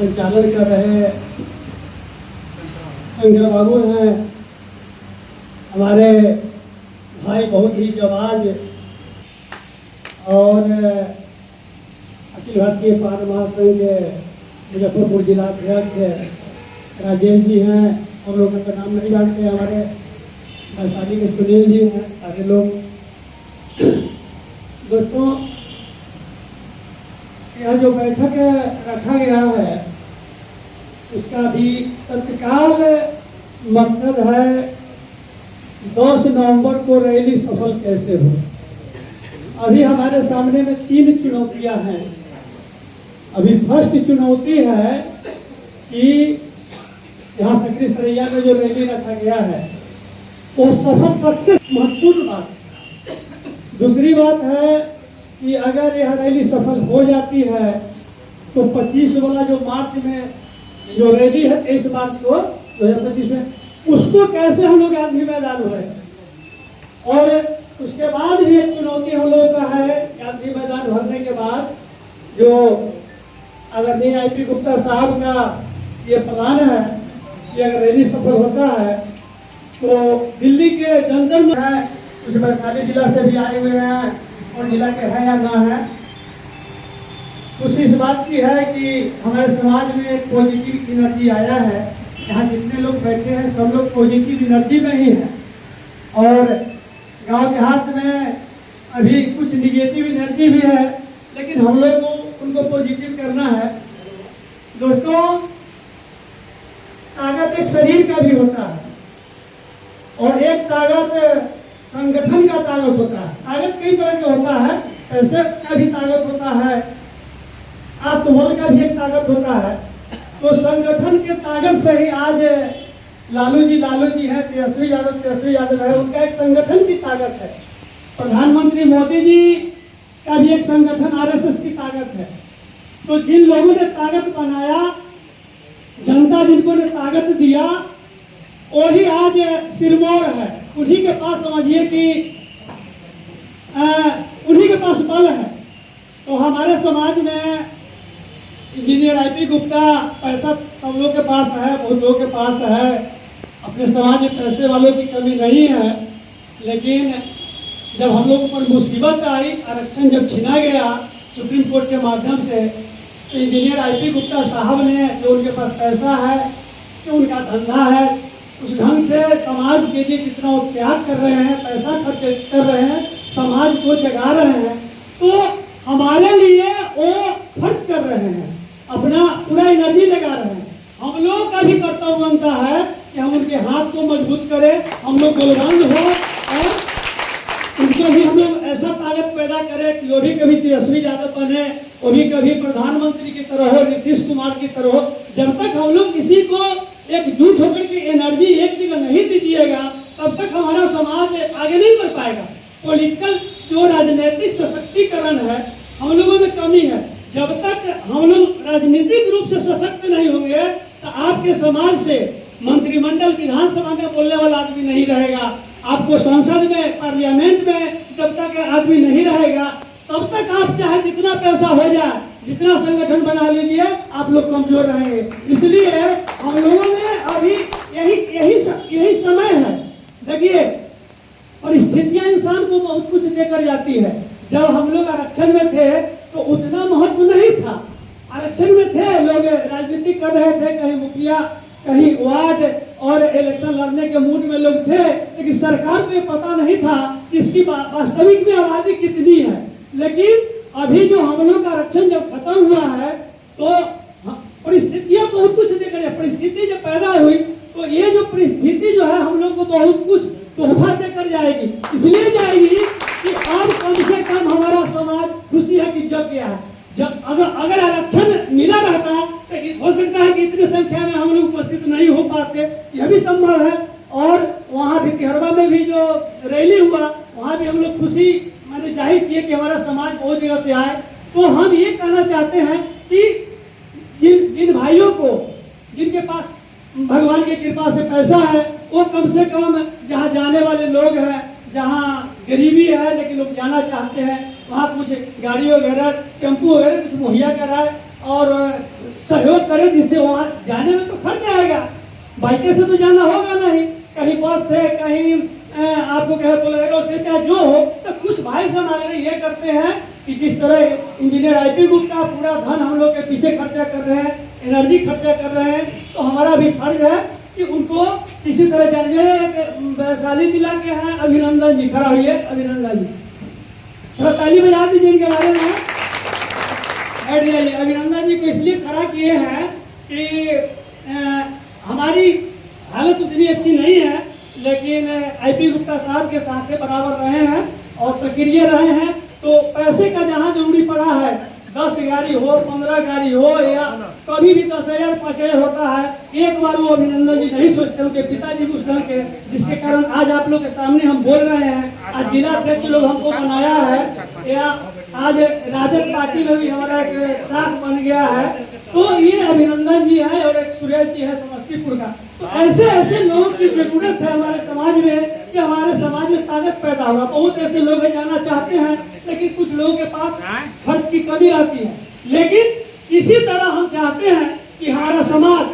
संचालन कर रहे शंकर बाबू हैं, हमारे भाई बहुत ही जाबाज और अखिल भारतीय पार महासंघ के मुजफ्फरपुर जिला अध्यक्ष राजेश जी हैं। हम लोग का नाम नहीं जानते, हमारे वैशाली के सुनील जी हैं, सारे लोग। दोस्तों, यह जो बैठक रखा गया है उसका भी तत्काल मकसद है 10 नवंबर को रैली सफल कैसे हो। अभी हमारे सामने में 3 चुनौतियां हैं। अभी फर्स्ट चुनौती है कि यहाँ सकरी सरैया में जो रैली रखा गया है वो सफल सबसे महत्वपूर्ण बात है। दूसरी बात है कि अगर यह रैली सफल हो जाती है तो 25 वाला जो मार्च में जो रैली है 23 मार्च को 2025 में, उसको कैसे हम लोग गांधी मैदान हुए। और उसके बाद भी एक चुनौती हम लोग का है, गांधी मैदान भरने के बाद जो आदरणीय आईपी गुप्ता साहब का ये प्लान है कि अगर रैली सफल होता है तो दिल्ली के जंतर में है, कुछ वैशाली जिला से भी आए हुए हैं और जिला के है या ना है। खुशी इस बात की है कि हमारे समाज में एक पॉजिटिव एनर्जी आया है। यहाँ जितने लोग बैठे हैं सब लोग पॉजिटिव एनर्जी में ही हैं और गांव देहात में अभी कुछ निगेटिव एनर्जी भी है, लेकिन हम लोग को उनको पॉजिटिव करना है। दोस्तों, ताकत एक शरीर का भी होता है और एक ताकत संगठन का ताकत होता है। ताकत कई तरह का होता है, पैसे का भी ताकत होता है, आत्मबल का भी एक ताकत होता है। तो संगठन के ताकत से ही आज लालू जी है, तेजस्वी यादव है, उनका एक संगठन की ताकत है। प्रधानमंत्री मोदी जी का भी एक संगठन आरएसएस की ताकत है। तो जिन लोगों ने ताकत बनाया, जनता जिनको ने ताकत दिया, वही आज सिरमौर है। उन्हीं के पास समझिए कि उन्हीं के पास बल है। तो हमारे समाज में इंजीनियर आईपी गुप्ता, पैसा सब लोग के पास है, बहुत लोगों के पास है। अपने समाज में पैसे वालों की कमी नहीं है, लेकिन जब हम लोग पर मुसीबत आई, आरक्षण जब छीना गया सुप्रीम कोर्ट के माध्यम से, तो इंजीनियर आईपी गुप्ता साहब ने, जो उनके पास पैसा है, जो उनका धंधा है, उस ढंग से समाज के लिए जितना वो त्याग कर रहे हैं, पैसा खर्च कर रहे हैं, समाज को जगा रहे हैं, तो हमारे लिए वो खर्च कर रहे हैं, अपना पूरा एनर्जी लगा रहे हैं। हम लोग का भी कर्तव्य बनता है कि हम उनके हाथ को मजबूत करें, हम लोग बलवान हो और उनको भी हम लोग ऐसा ताकत पैदा करें कि वो भी कभी तेजस्वी यादव बने, वो भी कभी प्रधानमंत्री की तरह हो, नीतीश कुमार की तरह हो। जब तक हम लोग किसी को एकजुट होकर के एनर्जी एक जगह नहीं दीजिएगा, तब तक हमारा समाज आगे नहीं बढ़ पाएगा। पॉलिटिकल जो राजनीतिक सशक्तिकरण है, हम लोगों में कमी है। जब तक हम लोग राजनीतिक रूप से सशक्त नहीं होंगे तो आपके समाज से मंत्रिमंडल, विधानसभा में बोलने वाला आदमी नहीं रहेगा। आपको संसद में, पार्लियामेंट में जब तक आदमी नहीं रहेगा, तब तक आप चाहे जितना पैसा हो जाए, जितना संगठन बना लीजिए, आप लोग कमजोर रहेंगे। इसलिए हम लोगों ने अभी यही समय है। देखिए, परिस्थितियां इंसान को बहुत कुछ देकर जाती है। जब हम लोग आरक्षण में थे तो उतना महत्व नहीं था। आरक्षण में थे, लोग राजनीति कर रहे थे, कहीं मुखिया, कहीं वार्ड और इलेक्शन लड़ने के मूड में लोग थे, लेकिन सरकार को ये पता नहीं था कि इसकी वास्तविक में आबादी कितनी है। लेकिन अभी जो हम लोग का आरक्षण जब खत्म हुआ है तो परिस्थितियां बहुत कुछ देकर, परिस्थिति जब पैदा हुई तो ये जो परिस्थिति जो है हम लोग को बहुत कुछ तोहफा देकर जाएगी। इसलिए जाएगी कि अब कम से कम हमारा समाज खुशी है कि जग गया है। जब अगर आरक्षण मिला रहता तो हो सकता है कि इतनी संख्या में हम लोग उपस्थित नहीं हो पाते, यह भी संभव है। और वहाँ भी तिहरवा में भी जो रैली हुआ, वहाँ भी हम लोग खुशी मैंने जाहिर किए कि हमारा समाज बहुत जगह से आए। तो हम ये कहना चाहते हैं कि जिन भाइयों को, जिनके पास भगवान की कृपा से पैसा है, वो कम से कम जहाँ जाने वाले लोग हैं, जहाँ गरीबी है लेकिन लोग जाना चाहते हैं, वहाँ कुछ गाड़ी वगैरह, टेम्पू वगैरह कुछ मुहैया कराए और सहयोग करें, जिससे वहाँ जाने में तो खर्च आएगा, बाइक से तो जाना होगा नहीं, कहीं बस से, कहीं आपको कहे बोलेरो से, चाहे जो हो। तो कुछ भाई सब आगे ये करते हैं कि जिस तरह इंजीनियर आईपी गुप्ता पूरा धन हम लोग के पीछे खर्चा कर रहे हैं, एनर्जी खर्चा कर रहे हैं, तो हमारा भी फर्ज है कि उनको किसी तरह जानिए। वैशाली जिला के हैं अभिनंदन जी, खड़ा हुई है अभिनंदन जी, थोड़ा ताली बजा दीजिए इनके बारे में। अभिनंदन जी को इसलिए खड़ा किए हैं कि हमारी हालत उतनी अच्छी नहीं है, लेकिन आईपी गुप्ता साहब के साथ से बराबर रहे हैं और सक्रिय रहे हैं। तो पैसे का जहाँ जरूरी पड़ा है, 10 गाड़ी हो, 15 गाड़ी हो, या कभी भी 10,000 5,000 होता है, एक बार वो अभिनंदन जी नहीं सोचते, उनके पिताजी उस ढंग के, जिसके कारण आज आप लोग के सामने हम बोल रहे हैं। आज जिला अध्यक्ष लोग हमको बनाया है, या आज राजद पार्टी में भी हमारा एक साथ बन गया है। तो ये अभिनंदन जी है और एक सुरेश जी है समस्तीपुर का। तो ऐसे ऐसे लोगों की जरूरत है हमारे समाज में, कि हमारे समाज में ताकत पैदा होगा। बहुत ऐसे लोग जाना चाहते हैं, लेकिन कुछ लोगों के पास खर्च की कमी रहती है। लेकिन किसी तरह हम चाहते हैं कि हमारा समाज,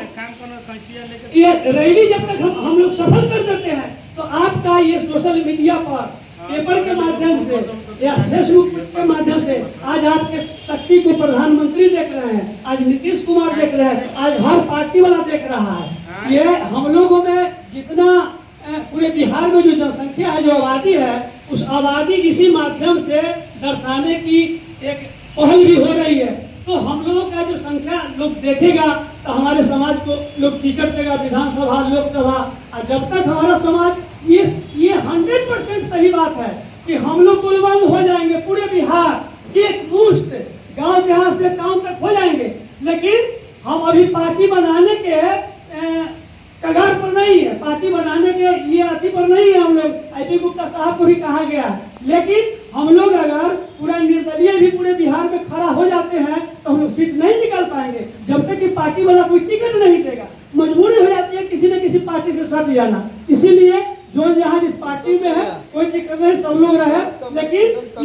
ये रैली जब तक हम लोग सफल कर देते हैं, तो आपका ये सोशल मीडिया पर, पेपर के माध्यम से या फेसबुक के माध्यम से, आज आपके शक्ति को प्रधानमंत्री देख रहे हैं, आज नीतीश कुमार देख रहे हैं, आज हर पार्टी वाला देख रहा है। ये हम लोगों में जितना पूरे बिहार में जो जनसंख्या है, जो आबादी है, उस आबादी इसी माध्यम से दर्शाने की एक पहल भी हो रही है। तो हम लोगों का जो संख्या लोग देखेगा, तो हमारे समाज को लोग टिकट देगा विधानसभा, लोकसभा। और जब तक हमारा समाज ये 100% सही बात है कि हम लोग कुलबंद हो जाएंगे, पूरे बिहार एक मुश्त गांव देहात से गांव तक हो जाएंगे। लेकिन हम अभी पार्टी बनाने के कगार पर नहीं है, पार्टी बनाने के ये अति पर नहीं है। हम लोग आईपी गुप्ता साहब को भी कहा गया है, लेकिन हम लोग अगर पूरा निर्दलीय भी पूरे बिहार में खड़ा हो जाते हैं, तो हम लोग सीट नहीं निकाल पाएंगे जब तक कि पार्टी वाला कोई टिकट नहीं देगा। मजबूरी हो जाती है किसी न किसी पार्टी से सट जाना। इसीलिए जो यहाँ जिस पार्टी में है, कोई दिक्कत नहीं, सब लोग रहे। लेकिन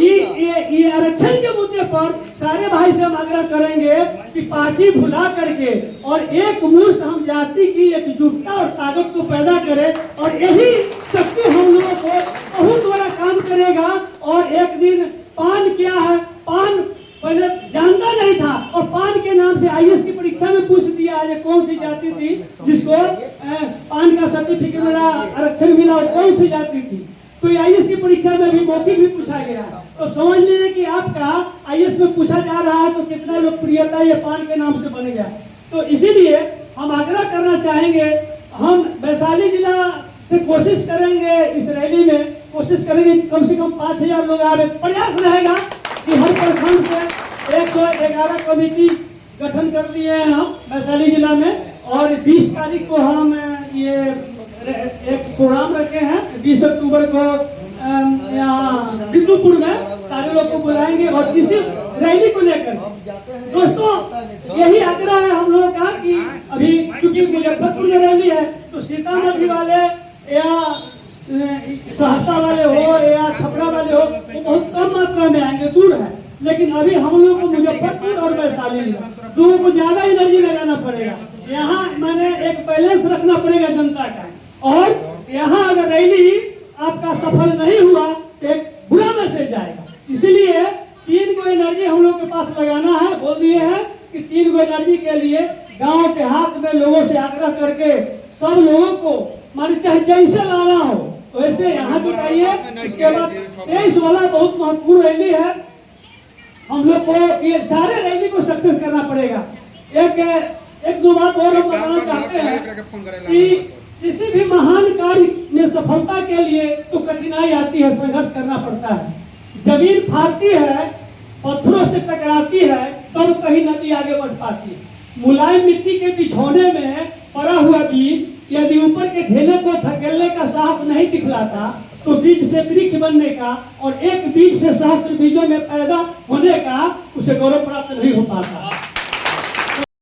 ये आरक्षण के मुद्दे पर सारे भाई से हम आग्रह करेंगे कि पार्टी भुला करके और एक मुश्त हम जाति की एकजुटता और ताकत को पैदा करें, और यही शक्ति हम लोगों को बहुत बड़ा काम करेगा। और एक दिन पान क्या है, पान पहले जानता नहीं था, और पान के नाम से आईएएस की परीक्षा में पूछ दिया है कौन सी जाति थी जिसको पान का सर्टिफिकेट मिला, आरक्षण मिला, और कौन सी जाति थी। तो आईएएस की परीक्षा में भी मौखिक भी पूछा गया है। तो समझ लीजिए कि आपका आईएएस में पूछा जा रहा है, तो कितना लोकप्रियता ये पान के नाम से बन गया। तो इसीलिए हम आग्रह करना चाहेंगे, हम वैशाली जिला से कोशिश करेंगे, इस रैली में कोशिश करेंगे कम से कम 5,000 लोग आ रहे। प्रयास रहेगा कि हर प्रखंड से 111 कमेटी गठन कर दिए हैं हम वैशाली जिला में, और 20 तारीख को हम ये एक प्रोग्राम रखे हैं। 20 अक्टूबर को यहाँ बिंदुपुर में सारे लोग को बुलाएंगे, और इसी रैली को लेकर दोस्तों यही आग्रह है हम लोगों का कि अभी चूंकि मुजफ्फरपुर में रैली है, तो सीतामढ़ी वाले या सहरसा वाले हो या छपरा वाले हो, वो बहुत कम मात्रा में आएंगे, दूर है। लेकिन अभी हम लोग को मुजफ्फरपुर और वैशाली में दोनों को ज्यादा एनर्जी लगाना पड़ेगा। यहाँ मैंने एक बैलेंस रखना पड़ेगा जनता का, और यहाँ अगर रैली आपका सफल नहीं हुआ तो एक बुरा मैसेज जाएगा। इसलिए 3 गो एनर्जी हम लोग के पास लगाना है। बोल दिए हैं कि 3 गो एनर्जी के लिए गांव के हाथ में लोगों से आग्रह करके सब लोगों को माने चाहे जैसे लाना हो वैसे यहाँ जुटाइए। इसके बाद 23 वाला बहुत महत्वपूर्ण रैली है, हम लोग को ये सारे रैली को सक्सेस करना पड़ेगा। एक दो बात और हम बताना चाहते हैं कि किसी भी महान कार्य में सफलता के लिए तो कठिनाई आती है, संघर्ष करना पड़ता है। जमीन फाड़ती है, पत्थरों से टकराती है, तब कहीं नदी आगे बढ़ पाती है। मुलायम मिट्टी के बिछौने में पड़ा हुआ बीज यदि ऊपर के ढेले को धकेलने का साहस नहीं दिखलाता, तो बीज से वृक्ष बनने का और एक बीज से सहस्त्र बीजों में पैदा होने का उसे गौरव प्राप्त नहीं हो पाता।